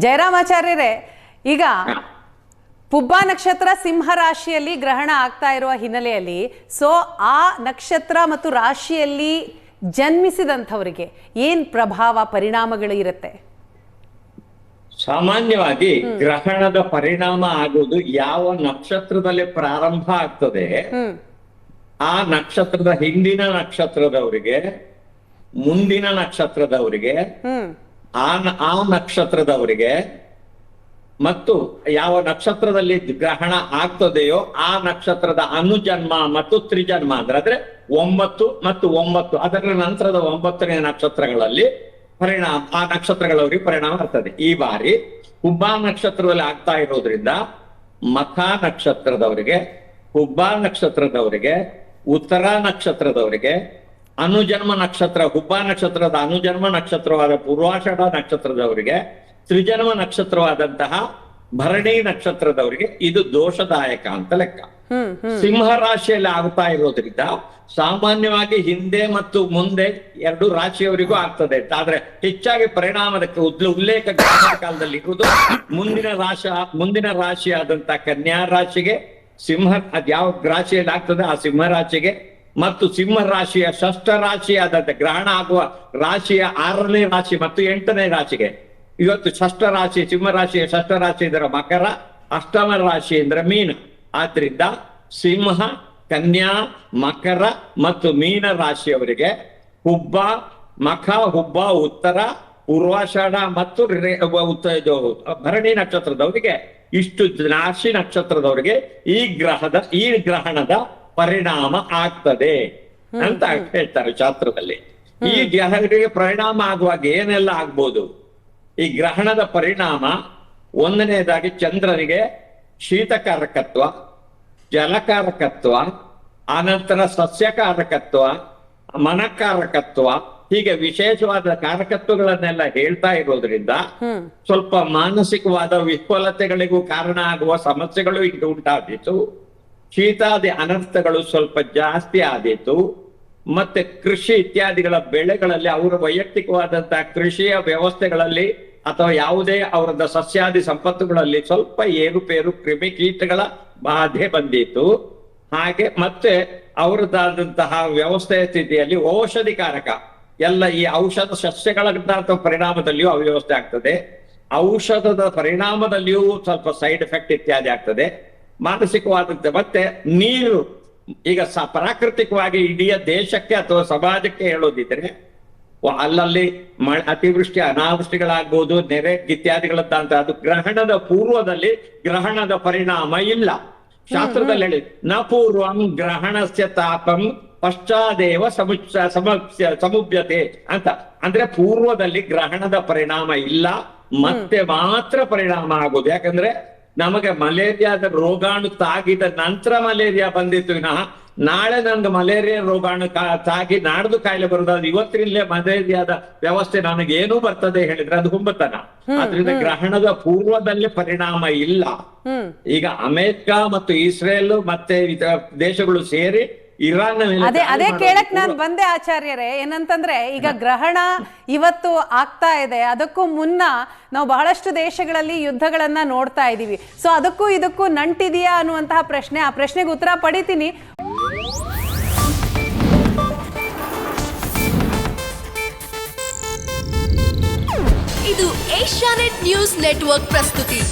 ಜಯರಾಮಾಚಾರ್ಯರೇ, ಈಗ ಪುಬ್ಬ ನಕ್ಷತ್ರ ಸಿಂಹ ರಾಶಿಯಲ್ಲಿ ಗ್ರಹಣ ಆಗ್ತಾ ಇರುವ ಹಿನ್ನೆಲೆಯಲ್ಲಿ ಆ ನಕ್ಷತ್ರ ಮತ್ತು ರಾಶಿಯಲ್ಲಿ ಜನ್ಮಿಸಿದಂಥವರಿಗೆ ಏನ್ ಪ್ರಭಾವ ಪರಿಣಾಮಗಳು ಇರುತ್ತೆ? ಸಾಮಾನ್ಯವಾಗಿ ಗ್ರಹಣದ ಪರಿಣಾಮ ಆಗುವುದು ಯಾವ ನಕ್ಷತ್ರದಲ್ಲಿ ಪ್ರಾರಂಭ ಆಗ್ತದೆ ಆ ನಕ್ಷತ್ರದ ಹಿಂದಿನ ನಕ್ಷತ್ರದವರಿಗೆ, ಮುಂದಿನ ನಕ್ಷತ್ರದವರಿಗೆ, ಆ ನಕ್ಷತ್ರದವರಿಗೆ ಮತ್ತು ಯಾವ ನಕ್ಷತ್ರದಲ್ಲಿ ಗ್ರಹಣ ಆಗ್ತದೆಯೋ ಆ ನಕ್ಷತ್ರದ ಅನುಜನ್ಮ ಮತ್ತು ತ್ರಿಜನ್ಮ ಅಂದ್ರೆ 9 ಮತ್ತು 9 ಅದರ ನಂತರದ 9ನೇ ನಕ್ಷತ್ರಗಳಲ್ಲಿ ಪರಿಣಾಮ, ಆ ನಕ್ಷತ್ರಗಳವರಿಗೆ ಪರಿಣಾಮ ಆಗ್ತದೆ. ಈ ಬಾರಿ ಹುಬ್ಬ ನಕ್ಷತ್ರದಲ್ಲಿ ಆಗ್ತಾ ಇರೋದ್ರಿಂದ ಮಖ ನಕ್ಷತ್ರದವರಿಗೆ, ಹುಬ್ಬ ನಕ್ಷತ್ರದವರಿಗೆ, ಉತ್ತರ ನಕ್ಷತ್ರದವರಿಗೆ, ಅನುಜನ್ಮ ನಕ್ಷತ್ರ, ಹುಬ್ಬ ನಕ್ಷತ್ರದ ಅನುಜನ್ಮ ನಕ್ಷತ್ರವಾದ ಪೂರ್ವಾಷಾಢ ನಕ್ಷತ್ರದವರಿಗೆ, ತ್ರಿಜನ್ಮ ನಕ್ಷತ್ರವಾದಂತಹ ಭರಣಿ ನಕ್ಷತ್ರದವರಿಗೆ ಇದು ದೋಷದಾಯಕ ಅಂತ ಲೆಕ್ಕ. ಸಿಂಹ ರಾಶಿಯಲ್ಲಿ ಆಗ್ತಾ ಇರೋದ್ರಿಂದ ಸಾಮಾನ್ಯವಾಗಿ ಹಿಂದೆ ಮತ್ತು ಮುಂದೆ 2 ರಾಶಿಯವರಿಗೂ ಆಗ್ತದೆ. ಆದ್ರೆ ಹೆಚ್ಚಾಗಿ ಪರಿಣಾಮದಕ್ಕೆ ಉಲ್ಲೇಖ ಕಾಲದಲ್ಲಿ ಇರುವುದು ಮುಂದಿನ ರಾಶಿಯಾದಂತಹ ಕನ್ಯಾ ರಾಶಿಗೆ, ಸಿಂಹ ಅದ್ ಯಾವ ರಾಶಿಯಲ್ಲಿ ಆಗ್ತದೆ ಆ ಸಿಂಹ ರಾಶಿಗೆ, ಮತ್ತು ಸಿಂಹ ರಾಶಿಯ ಷಷ್ಠ ರಾಶಿಯಾದಂತ ಗ್ರಹಣ ಆಗುವ ರಾಶಿಯ 6ನೇ ರಾಶಿ ಮತ್ತು 8ನೇ ರಾಶಿಗೆ. ಇವತ್ತು ಷಷ್ಠ ರಾಶಿ, ಸಿಂಹ ರಾಶಿಯ ಷಷ್ಠ ರಾಶಿ ಅಂದ್ರೆ ಮಕರ, ಅಷ್ಟಮ ರಾಶಿ ಅಂದ್ರೆ ಮೀನ. ಆದ್ರಿಂದ ಸಿಂಹ, ಕನ್ಯಾ, ಮಕರ ಮತ್ತು ಮೀನ ರಾಶಿಯವರಿಗೆ ಹುಬ್ಬ, ಮಖ, ಹುಬ್ಬ, ಉತ್ತರ, ಪೂರ್ವಾಷಾಢ ಮತ್ತು ಭರಣಿ ನಕ್ಷತ್ರದವರಿಗೆ, ಇಷ್ಟು ರಾಶಿ ನಕ್ಷತ್ರದವರಿಗೆ ಈ ಗ್ರಹಣದ ಪರಿಣಾಮ ಆಗ್ತದೆ ಅಂತ ಹೇಳ್ತಾರೆ ಶಾಸ್ತ್ರದಲ್ಲಿ. ಈ ಗ್ರಹಗಳಿಗೆ ಪರಿಣಾಮ ಆಗುವಾಗ ಏನೆಲ್ಲ ಆಗ್ಬೋದು? ಈ ಗ್ರಹಣದ ಪರಿಣಾಮ ಒಂದನೇದಾಗಿ ಚಂದ್ರನಿಗೆ ಶೀತಕಾರಕತ್ವ, ಜಲಕಾರಕತ್ವ, ಆನಂತರ ಸಸ್ಯಕಾರಕತ್ವ, ಮನಕಾರಕತ್ವ, ಹೀಗೆ ವಿಶೇಷವಾದ ಕಾರಕತ್ವಗಳನ್ನೆಲ್ಲ ಹೇಳ್ತಾ ಇರೋದ್ರಿಂದ ಸ್ವಲ್ಪ ಮಾನಸಿಕವಾದ ವಿಫಲತೆಗಳಿಗೂ ಕಾರಣ ಆಗುವ ಸಮಸ್ಯೆಗಳು ಈಗ ಉಂಟಾದೀತು. ಶೀತಾದಿ ಅನರ್ಥಗಳು ಸ್ವಲ್ಪ ಜಾಸ್ತಿ ಆದೀತು. ಮತ್ತೆ ಕೃಷಿ ಇತ್ಯಾದಿಗಳ ಬೆಳೆಗಳಲ್ಲಿ ಅವರ ವೈಯಕ್ತಿಕವಾದಂತಹ ಕೃಷಿಯ ವ್ಯವಸ್ಥೆಗಳಲ್ಲಿ ಅಥವಾ ಯಾವುದೇ ಅವರದ ಸಸ್ಯಾದಿ ಸಂಪತ್ತುಗಳಲ್ಲಿ ಸ್ವಲ್ಪ ಏರುಪೇರು, ಕ್ರಿಮಿಕೀಟಗಳ ಬಾಧೆ ಬಂದಿತ್ತು. ಹಾಗೆ ಮತ್ತೆ ಅವರದಾದಂತಹ ವ್ಯವಸ್ಥೆಯ ಸ್ಥಿತಿಯಲ್ಲಿ ಔಷಧಿಕಾರಕ ಎಲ್ಲ ಈ ಔಷಧ ಸಸ್ಯಗಳ ಪರಿಣಾಮದಲ್ಲಿಯೂ ಅವ್ಯವಸ್ಥೆ ಆಗ್ತದೆ. ಔಷಧದ ಪರಿಣಾಮದಲ್ಲಿಯೂ ಸ್ವಲ್ಪ ಸೈಡ್ ಎಫೆಕ್ಟ್ ಇತ್ಯಾದಿ ಆಗ್ತದೆ. ಮಾನಸಿಕವಾದಂತೆ ಮತ್ತೆ ನೀರು, ಈಗ ಪ್ರಾಕೃತಿಕವಾಗಿ ಇಡೀ ದೇಶಕ್ಕೆ ಅಥವಾ ಸಮಾಜಕ್ಕೆ ಹೇಳೋದಿದ್ರೆ ಅಲ್ಲಲ್ಲಿ ಅತಿವೃಷ್ಟಿ ಅನಾವೃಷ್ಟಿಗಳಾಗ್ಬೋದು, ನೆರೆ ಇತ್ಯಾದಿಗಳಂತ ಅದು ಗ್ರಹಣದ ಪೂರ್ವದಲ್ಲಿ ಗ್ರಹಣದ ಪರಿಣಾಮ ಇಲ್ಲ. ಶಾಸ್ತ್ರದಲ್ಲಿ ಹೇಳಿ ನ ಪೂರ್ವಂ ಗ್ರಹಣಸ್ಯ ತಾಪಂ ಪಶ್ಚಾದೇವ ಸಮುಭ್ಯತೆ ಅಂತ. ಅಂದ್ರೆ ಪೂರ್ವದಲ್ಲಿ ಗ್ರಹಣದ ಪರಿಣಾಮ ಇಲ್ಲ, ಮತ್ತೆ ಮಾತ್ರ ಪರಿಣಾಮ ಆಗೋದು. ಯಾಕಂದ್ರೆ ನಮಗೆ ಮಲೇರಿಯಾದ ರೋಗಾಣು ತಾಗಿದ ನಂತರ ಮಲೇರಿಯಾ ಬಂದಿತ್ತು ವಿನಃ ನಾಳೆ ನನ್ಗೆ ಮಲೇರಿಯಾ ರೋಗಾಣು ತಾಗಿ ನಾಡ್ದು ಕಾಯಿಲೆ ಬರೋದಾದ್ರೆ ಇವತ್ತಿನಲ್ಲೇ ಮಲೇರಿಯಾದ ವ್ಯವಸ್ಥೆ ನನಗೆ ಏನೂ ಬರ್ತದೆ ಹೇಳಿದ್ರೆ ಅದು ಹುಂಬತನ. ಆದ್ರಿಂದ ಗ್ರಹಣದ ಪೂರ್ವದಲ್ಲಿ ಪರಿಣಾಮ ಇಲ್ಲ. ಈಗ ಅಮೆರಿಕ ಮತ್ತು ಇಸ್ರೇಲ್ ಮತ್ತೆ ದೇಶಗಳು ಸೇರಿ ಇರಾನ್ ಅದೇ ಕೇಳಕ್ ನಾನು ಬಂದೆ ಆಚಾರ್ಯರೇ. ಏನಂತಂದ್ರೆ ಈಗ ಗ್ರಹಣ ಇವತ್ತು ಆಗ್ತಾ ಇದೆ, ಅದಕ್ಕೂ ಮುನ್ನ ನಾವು ಬಹಳಷ್ಟು ದೇಶಗಳಲ್ಲಿ ಯುದ್ಧಗಳನ್ನ ನೋಡ್ತಾ ಇದೀವಿ. ಸೊ ಅದಕ್ಕೂ ಇದಕ್ಕೂ ನಂಟಿದೆಯಾ ಅನ್ನುವಂತಹ ಪ್ರಶ್ನೆ, ಆ ಪ್ರಶ್ನೆಗೆ ಉತ್ತರ ಪಡಿತೀನಿ. ಇದು ಏಷ್ಯಾನೆಟ್ ನ್ಯೂಸ್ ನೆಟ್ವರ್ಕ್ ಪ್ರಸ್ತುತಿ.